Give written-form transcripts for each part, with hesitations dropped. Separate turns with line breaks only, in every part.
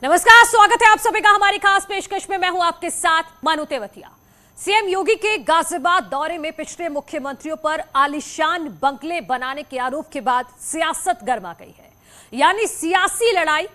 नमस्कार, स्वागत है आप सभी का हमारी खास पेशकश में। मैं हूं आपके साथ मानू तेवतिया। सीएम योगी के गाजियाबाद दौरे में पिछले मुख्यमंत्रियों पर आलीशान बंगले बनाने के आरोप के बाद सियासत गर्मा गई है, यानी सियासी लड़ाई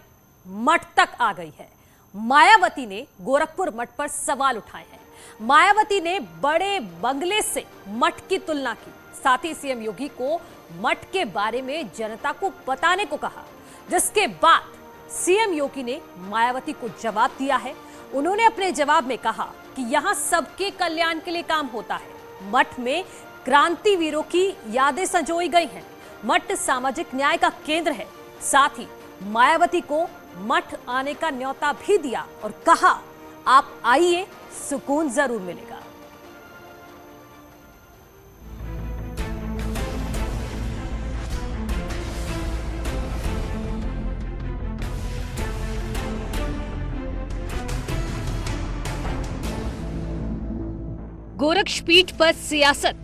मठ तक आ गई है। मायावती ने गोरखपुर मठ पर सवाल उठाए हैं। मायावती ने बड़े बंगले से मठ की तुलना की, साथ ही सीएम योगी को मठ के बारे में जनता को बताने को कहा, जिसके बाद सीएम योगी ने मायावती को जवाब दिया है। उन्होंने अपने जवाब में कहा कि यहां सबके कल्याण के लिए काम होता है। मठ में क्रांतिवीरों की यादें संजोई गई हैं। मठ सामाजिक न्याय का केंद्र है। साथ ही मायावती को मठ आने का न्योता भी दिया और कहा, आप आइए, सुकून जरूर मिलेगा। गोरक्षपीठ पर सियासत।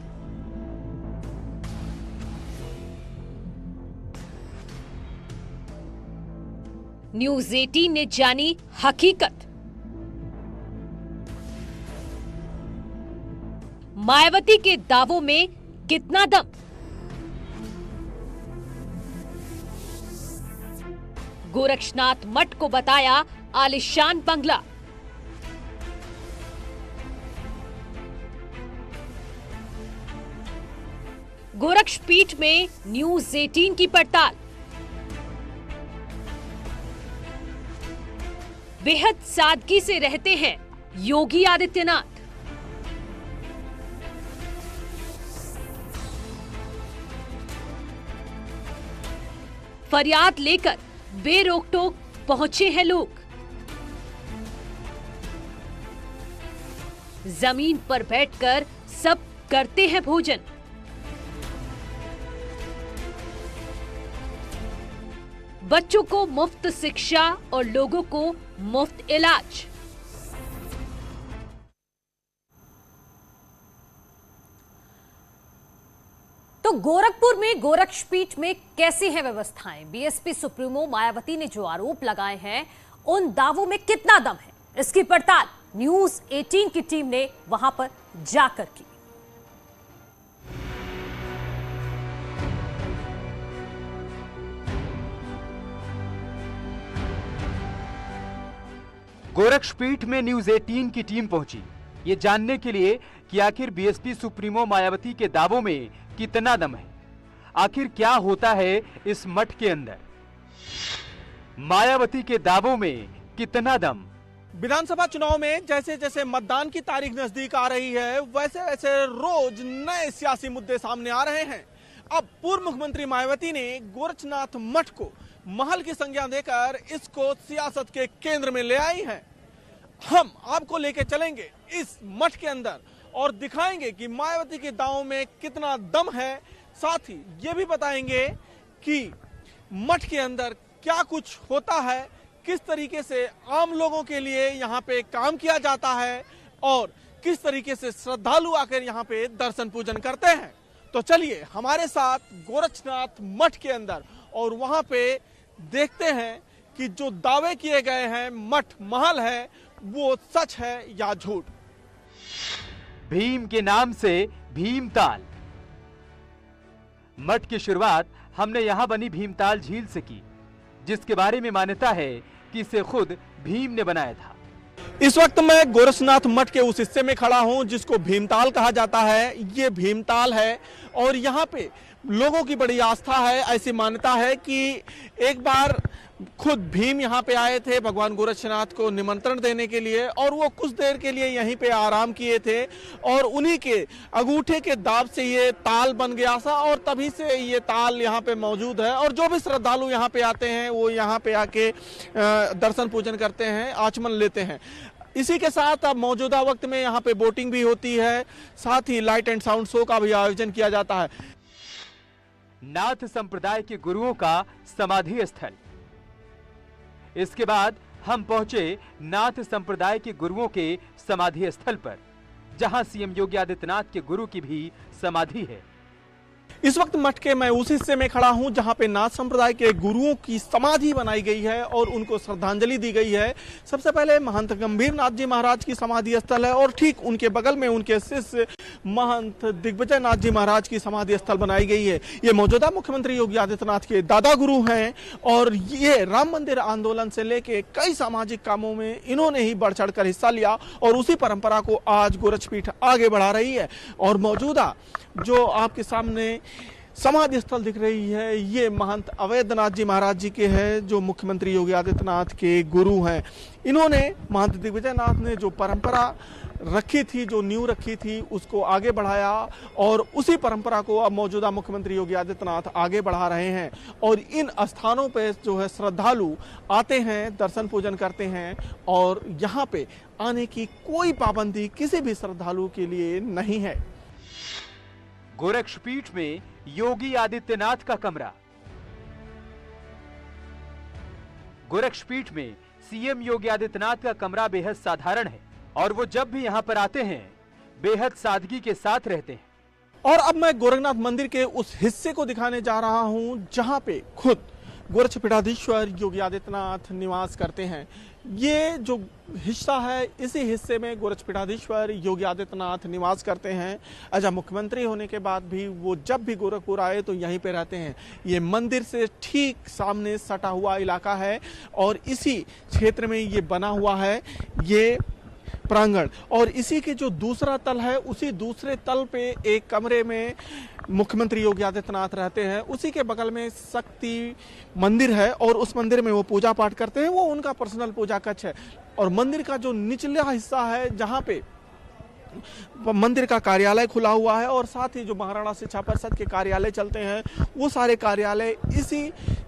न्यूज 18 ने जानी हकीकत। मायावती के दावों में कितना दम। गोरक्षनाथ मठ को बताया आलिशान बंगला। गोरक्षपीठ में न्यूज 18 की पड़ताल। बेहद सादगी से रहते हैं योगी आदित्यनाथ। फरियाद लेकर बेरोक-टोक पहुंचे हैं लोग। जमीन पर बैठकर सब करते हैं भोजन। बच्चों को मुफ्त शिक्षा और लोगों को मुफ्त इलाज। तो गोरखपुर में गोरक्षपीठ में कैसी है व्यवस्थाएं? बीएसपी सुप्रीमो मायावती ने जो आरोप लगाए हैं, उन दावों में कितना दम है, इसकी पड़ताल न्यूज 18 की टीम ने वहां पर जाकर की।
गोरक्षपीठ में न्यूज 18 की टीम पहुंची, ये जानने के लिए कि आखिर बीएसपी सुप्रीमो मायावती के दावों में कितना दम है। आखिर क्या होता है इस मठ के अंदर। मायावती के दावों में कितना दम।
विधानसभा चुनाव में जैसे जैसे मतदान की तारीख नजदीक आ रही है, वैसे वैसे रोज नए सियासी मुद्दे सामने आ रहे हैं। अब पूर्व मुख्यमंत्री मायावती ने गोरक्षनाथ मठ को महल की संज्ञा देकर इसको सियासत के केंद्र में ले आई है। हम आपको लेके चलेंगे इस मठ के अंदर और दिखाएंगे कि मायावती के दावों में कितना दम है। साथ ही ये भी बताएंगे कि मठ के अंदर क्या कुछ होता है, किस तरीके से आम लोगों के लिए यहाँ पे काम किया जाता है और किस तरीके से श्रद्धालु आकर यहाँ पे दर्शन पूजन करते हैं। तो चलिए हमारे साथ गोरक्षनाथ मठ के अंदर और वहां पे देखते हैं कि जो दावे किए गए हैं मठ महल है, वो सच है या झूठ।
भीम के नाम से भीमताल। मठ की शुरुआत हमने यहां बनी भीमताल झील से की, जिसके बारे में मान्यता है कि इसे खुद भीम ने बनाया था।
इस वक्त मैं गोरक्षनाथ मठ के उस हिस्से में खड़ा हूं जिसको भीमताल कहा जाता है। ये भीमताल है और यहाँ पे लोगों की बड़ी आस्था है। ऐसी मान्यता है कि एक बार खुद भीम यहाँ पे आए थे भगवान गोरक्षनाथ को निमंत्रण देने के लिए और वो कुछ देर के लिए यहीं पे आराम किए थे और उन्हीं के अंगूठे के दाब से ये ताल बन गया था और तभी से ये ताल यहाँ पे मौजूद है। और जो भी श्रद्धालु यहाँ पे आते हैं वो यहाँ पे आके दर्शन पूजन करते हैं, आचमन लेते हैं। इसी के साथ अब मौजूदा वक्त में यहाँ पे बोटिंग भी होती है, साथ ही लाइट एंड साउंड शो का भी आयोजन किया जाता है।
नाथ संप्रदाय के गुरुओं का समाधि स्थल। इसके बाद हम पहुंचे नाथ संप्रदाय के गुरुओं के समाधि स्थल पर, जहां सीएम योगी आदित्यनाथ के गुरु की भी समाधि है।
इस वक्त मठ के मैं उस हिस्से में खड़ा हूं जहां पे नाथ संप्रदाय के गुरुओं की समाधि बनाई गई है और उनको श्रद्धांजलि दी गई है। सबसे पहले महंत गंभीर नाथ जी महाराज की समाधि स्थल है और ठीक उनके बगल में उनके शिष्य महंत दिग्विजय नाथ जी महाराज की समाधि स्थल बनाई गई है। ये मौजूदा मुख्यमंत्री योगी आदित्यनाथ के दादा गुरु हैं और ये राम मंदिर आंदोलन से लेके कई सामाजिक कामों में इन्होंने ही बढ़ चढ़ कर हिस्सा लिया और उसी परंपरा को आज गोरक्षपीठ आगे बढ़ा रही है। और मौजूदा जो आपके सामने समाधि स्थल दिख रही है ये महंत अवैधनाथ जी महाराज जी के हैं जो मुख्यमंत्री योगी आदित्यनाथ के गुरु हैं। इन्होंने महंत दिग्विजय नाथ ने जो परंपरा रखी थी, जो नींव रखी थी, उसको आगे बढ़ाया और उसी परंपरा को अब मौजूदा मुख्यमंत्री योगी आदित्यनाथ आगे बढ़ा रहे हैं। और इन स्थानों पे जो है श्रद्धालु आते हैं, दर्शन पूजन करते हैं और यहाँ पे आने की कोई पाबंदी किसी भी श्रद्धालु के लिए नहीं है।
गोरक्षपीठ में योगी आदित्यनाथ का कमरा। गोरक्षपीठ में सीएम योगी आदित्यनाथ का कमरा बेहद साधारण है और वो जब भी यहाँ पर आते हैं बेहद सादगी के साथ रहते हैं।
और अब मैं गोरखनाथ मंदिर के उस हिस्से को दिखाने जा रहा हूं जहां पे खुद गोरक्षपीठाधीश्वर योगी आदित्यनाथ निवास करते हैं। ये जो हिस्सा है, इसी हिस्से में गोरक्षपीठाधीश्वर योगी आदित्यनाथ निवास करते हैं। अच्छा, मुख्यमंत्री होने के बाद भी वो जब भी गोरखपुर आए तो यहीं पे रहते हैं। ये मंदिर से ठीक सामने सटा हुआ इलाका है और इसी क्षेत्र में ये बना हुआ है ये प्रांगण। और इसी के जो दूसरा तल है, उसी दूसरे तल पे एक कमरे में मुख्यमंत्री योगी आदित्यनाथ रहते हैं। उसी के बगल में शक्ति मंदिर है और उस मंदिर में वो पूजा पाठ करते हैं, वो उनका पर्सनल पूजा कक्ष है। और मंदिर का जो निचला हिस्सा है जहाँ पे मंदिर का कार्यालय खुला हुआ है और साथ ही जो महाराणा शिक्षा परिषद के कार्यालय चलते हैं वो सारे कार्यालय इसी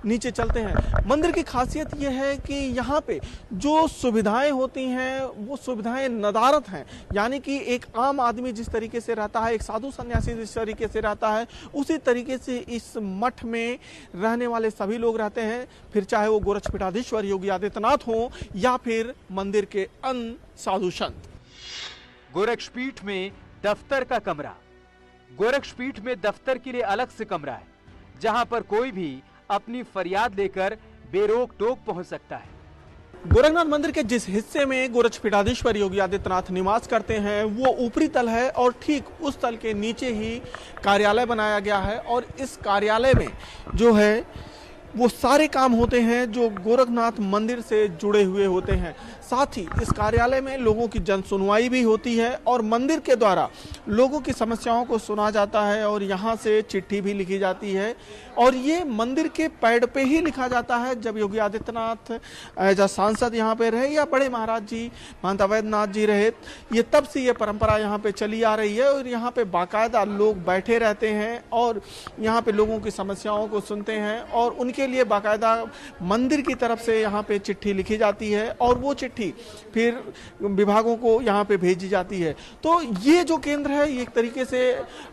नीचे चलते हैं। मंदिर की खासियत यह है कि यहाँ पे जो सुविधाएं होती हैं वो सुविधाएं नदारत हैं, यानी कि एक आम आदमी जिस तरीके से रहता है, एक साधु सन्यासी जिस तरीके से रहता है, उसी तरीके से इस मठ में रहने वाले सभी लोग रहते हैं। फिर चाहे वो गोरक्षपीठाधीश्वर योगी आदित्यनाथ हो या फिर मंदिर के अन्य साधु संत।
गोरक्षपीठ में दफ्तर का कमरा। गोरक्षपीठ में दफ्तर के लिए अलग से कमरा है जहां पर कोई भी अपनी फरियाद लेकर बेरोक टोक पहुंच सकता है।
गोरखनाथ मंदिर के जिस हिस्से में गोरक्षपीठाधीश्वर योगी आदित्यनाथ निवास करते हैं वो ऊपरी तल है और ठीक उस तल के नीचे ही कार्यालय बनाया गया है। और इस कार्यालय में जो है वो सारे काम होते हैं जो गोरखनाथ मंदिर से जुड़े हुए होते हैं। साथ ही इस कार्यालय में लोगों की जन सुनवाई भी होती है और मंदिर के द्वारा लोगों की समस्याओं को सुना जाता है और यहाँ से चिट्ठी भी लिखी जाती है। और ये मंदिर के पैड पे ही लिखा जाता है। जब योगी आदित्यनाथ एज सांसद यहाँ पे रहे या बड़े महाराज जी महंत अवैधनाथ जी रहे, ये तब से ये परंपरा यहाँ पे चली आ रही है और यहाँ पे बाकायदा लोग बैठे रहते हैं और यहाँ पे लोगों की समस्याओं को सुनते हैं और उनके लिए बाकायदा मंदिर की तरफ से यहाँ पे चिट्ठी लिखी जाती है और वो चिट्ठी फिर विभागों को यहाँ पे भेजी जाती है। तो ये जो केंद्र है ये एक तरीके से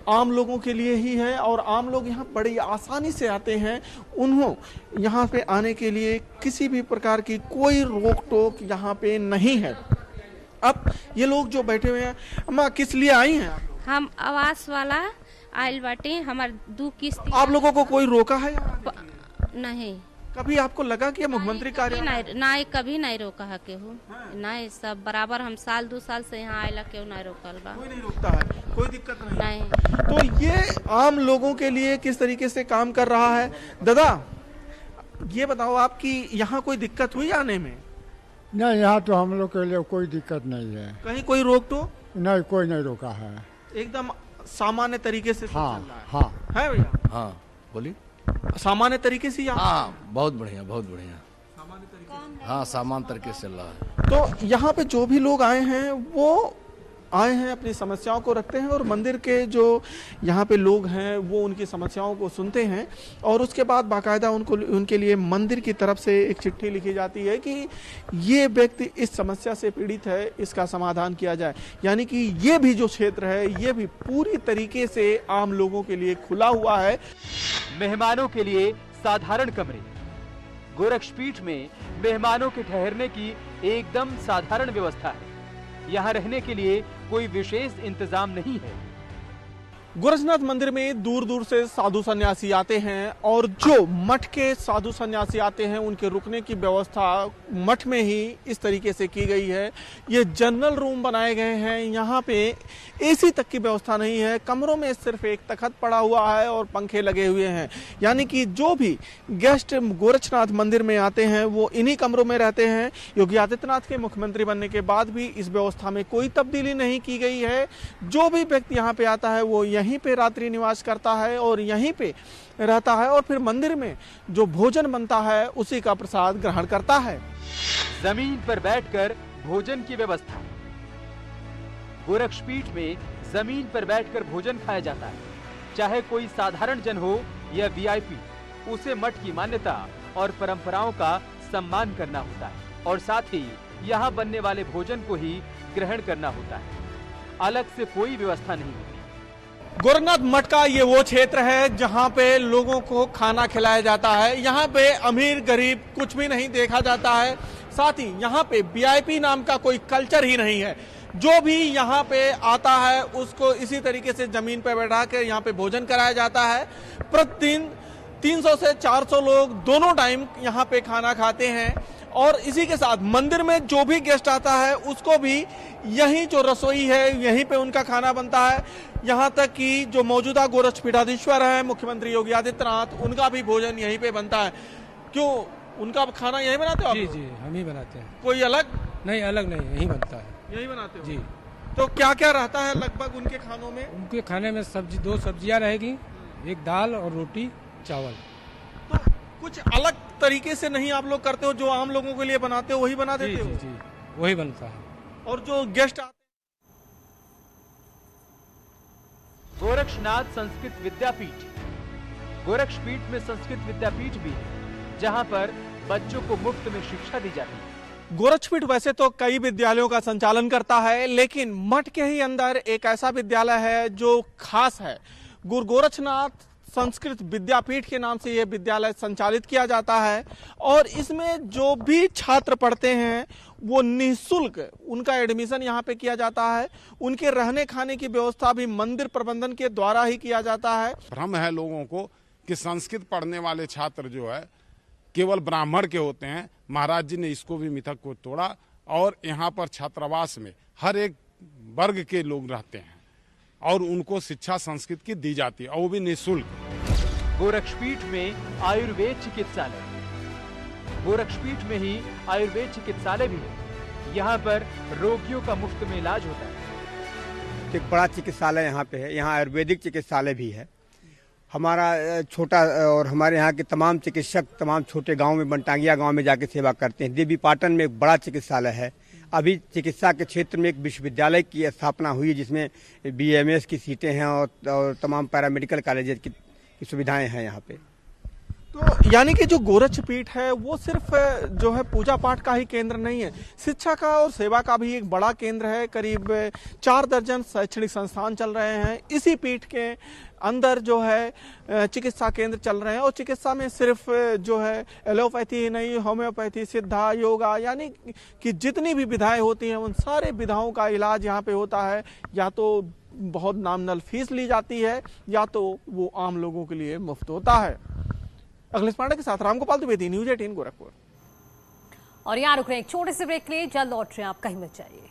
आम लोगों के लिए ही है और आम लोग यहाँ बड़ी आसानी से आते हैं। उन्हों यहाँ पे आने के लिए किसी भी प्रकार की कोई रोक टोक यहाँ पे नहीं है। अब ये लोग जो बैठे हुए हैं, अम्मा किस लिए आई हैं आप?
हम आवास वाला आयल बाटे, हमार 2 किस्त।
आप लोगों को कोई रोका है?
नहीं।
कभी आपको लगा कि मुख्यमंत्री कार्यालय?
नहीं, कभी नहीं रोका है केहू। नहीं, सब बराबर। हम साल 2 साल से यहाँ आयला, केहू नहीं रोकल बा।
कोई नहीं रोकता है, कोई दिक्कत नहीं।
नहीं।
तो ये आम लोगों के लिए किस तरीके से काम कर रहा है। दादा ये बताओ, आपकी यहाँ कोई दिक्कत हुई आने में?
नहीं, यहाँ तो हम लोग के लिए कोई दिक्कत नहीं है।
कहीं कोई रोक टोक?
नहीं, कोई नहीं रोका है।
एकदम सामान्य तरीके से
हाँ,
चल रहा है।
हाँ।
है भैया?
हाँ बोलिए।
सामान्य तरीके से?
हाँ बहुत बढ़िया, बहुत बढ़िया। हाँ सामान्य तरीके से चल रहा है।
तो यहाँ पे जो भी लोग आए हैं वो आए हैं, अपनी समस्याओं को रखते हैं और मंदिर के जो यहाँ पे लोग हैं वो उनकी समस्याओं को सुनते हैं और उसके बाद बाकायदा उनके लिए मंदिर की तरफ से एक चिट्ठी लिखी जाती है कि ये व्यक्ति इस समस्या से पीड़ित है, इसका समाधान किया जाए। यानी कि ये भी जो क्षेत्र है ये भी पूरी तरीके से आम लोगों के लिए खुला हुआ है।
मेहमानों के लिए साधारण कमरे। गोरक्षपीठ में मेहमानों के ठहरने की एकदम साधारण व्यवस्था है। यहाँ रहने के लिए कोई विशेष इंतजाम नहीं है।
गोरखनाथ मंदिर में दूर दूर से साधु सन्यासी आते हैं और जो मठ के साधु सन्यासी आते हैं उनके रुकने की व्यवस्था मठ में ही इस तरीके से की गई है। ये जनरल रूम बनाए गए हैं, यहाँ पे एसी तक की व्यवस्था नहीं है, कमरों में सिर्फ एक तखत पड़ा हुआ है और पंखे लगे हुए हैं। यानी कि जो भी गेस्ट गोरखनाथ मंदिर में आते हैं वो इन्हीं कमरों में रहते हैं। योगी आदित्यनाथ के मुख्यमंत्री बनने के बाद भी इस व्यवस्था में कोई तब्दीली नहीं की गई है। जो भी व्यक्ति यहाँ पे आता है वो यहीं पे रात्रि निवास करता है और यहीं पे रहता है और फिर मंदिर में जो भोजन बनता है उसी का प्रसाद ग्रहण करता है।
जमीन पर बैठकर भोजन की व्यवस्था। गोरक्षपीठ में जमीन पर बैठकर भोजन खाया जाता है। चाहे कोई साधारण जन हो या वीआईपी, उसे मठ की मान्यता और परंपराओं का सम्मान करना होता है और साथ ही यहाँ बनने वाले भोजन को ही ग्रहण करना होता है। अलग से कोई व्यवस्था नहीं होती।
गोरखनाथ मठ का ये वो क्षेत्र है जहाँ पे लोगों को खाना खिलाया जाता है। यहाँ पे अमीर गरीब कुछ भी नहीं देखा जाता है। साथ ही यहाँ पे वीआईपी नाम का कोई कल्चर ही नहीं है। जो भी यहाँ पे आता है उसको इसी तरीके से जमीन पे बैठा कर यहाँ पे भोजन कराया जाता है। प्रतिदिन 300 से 400 लोग दोनों टाइम यहाँ पे खाना खाते हैं और इसी के साथ मंदिर में जो भी गेस्ट आता है उसको भी यहीं जो रसोई है यहीं पे उनका खाना बनता है। यहाँ तक कि जो मौजूदा गोरक्षपीठाधीश्वर है मुख्यमंत्री योगी आदित्यनाथ, उनका भी भोजन यहीं पे बनता है। क्यों, उनका खाना यहीं बनाते हो आप?
जी जी, हम ही बनाते हैं।
कोई अलग
नहीं, अलग नहीं, यही बनता है।
यही बनाते हो
जी।
तो क्या क्या रहता है लगभग उनके खानों में?
उनके खाने में दो सब्जियां रहेगी, एक दाल और रोटी चावल।
तो कुछ अलग तरीके से नहीं आप लोग करते हो, जो आम लोगों के लिए बनाते हो वही बना देते हो?
जी जी, वही बनता है।
और जो गेस्ट आते
गोरक्षनाथ संस्कृत विद्यापीठ। गोरक्षपीठ में संस्कृत विद्यापीठ भी है जहां पर बच्चों को मुफ्त में शिक्षा दी जाती है।
गोरक्षपीठ वैसे तो कई विद्यालयों का संचालन करता है, लेकिन मठ के ही अंदर एक ऐसा विद्यालय है जो खास है। गुरु गोरक्षनाथ संस्कृत विद्यापीठ के नाम से यह विद्यालय संचालित किया जाता है और इसमें जो भी छात्र पढ़ते हैं वो निःशुल्क उनका एडमिशन यहाँ पे किया जाता है। उनके रहने खाने की व्यवस्था भी मंदिर प्रबंधन के द्वारा ही किया जाता है।
भ्रम है लोगों को कि संस्कृत पढ़ने वाले छात्र जो है केवल ब्राह्मण के होते हैं। महाराज जी ने इसको भी मिथक को तोड़ा और यहाँ पर छात्रावास में हर एक वर्ग के लोग रहते हैं और उनको शिक्षा संस्कृत की दी जाती है और वो भी निःशुल्क।
गोरक्षपीठ में आयुर्वेद चिकित्सालय। गोरक्षपीठ में ही आयुर्वेद चिकित्सालय भी है। यहाँ पर रोगियों का मुफ्त में इलाज होता है।
एक बड़ा चिकित्सालय यहाँ पे है। यहाँ आयुर्वेदिक चिकित्सालय भी है। हमारा छोटा और हमारे यहाँ के तमाम चिकित्सक तमाम छोटे गांव में, बनटांगिया गांव में जाके सेवा करते हैं। देवीपाटन में एक बड़ा चिकित्सालय है। अभी चिकित्सा के क्षेत्र में एक विश्वविद्यालय की स्थापना हुई है जिसमें बीएमएस की सीटें हैं और तमाम पैरामेडिकल कॉलेज की सुविधाएं हैं यहाँ पे।
तो यानी कि जो गोरक्षपीठ है वो सिर्फ जो है पूजा पाठ का ही केंद्र नहीं है, शिक्षा का और सेवा का भी एक बड़ा केंद्र है। करीब 4 दर्जन शैक्षणिक संस्थान चल रहे हैं। इसी पीठ के अंदर जो है चिकित्सा केंद्र चल रहे हैं और चिकित्सा में सिर्फ जो है एलोपैथी ही नहीं, होम्योपैथी, सिद्धा, योगा, यानी कि जितनी भी विधाएं होती हैं उन सारे विधाओं का इलाज यहाँ पे होता है। या तो बहुत नामनल फीस ली जाती है या तो वो आम लोगों के लिए मुफ्त होता है। अखिलेश पांडे के साथ रामगोपाल द्विवेदी, न्यूज़ 18 गोरखपुर।
और यहाँ रुक रहे हैं एक छोटे से ब्रेक के लिए, जल्द लौट रहे हैं, आप कहीं मत जाइए।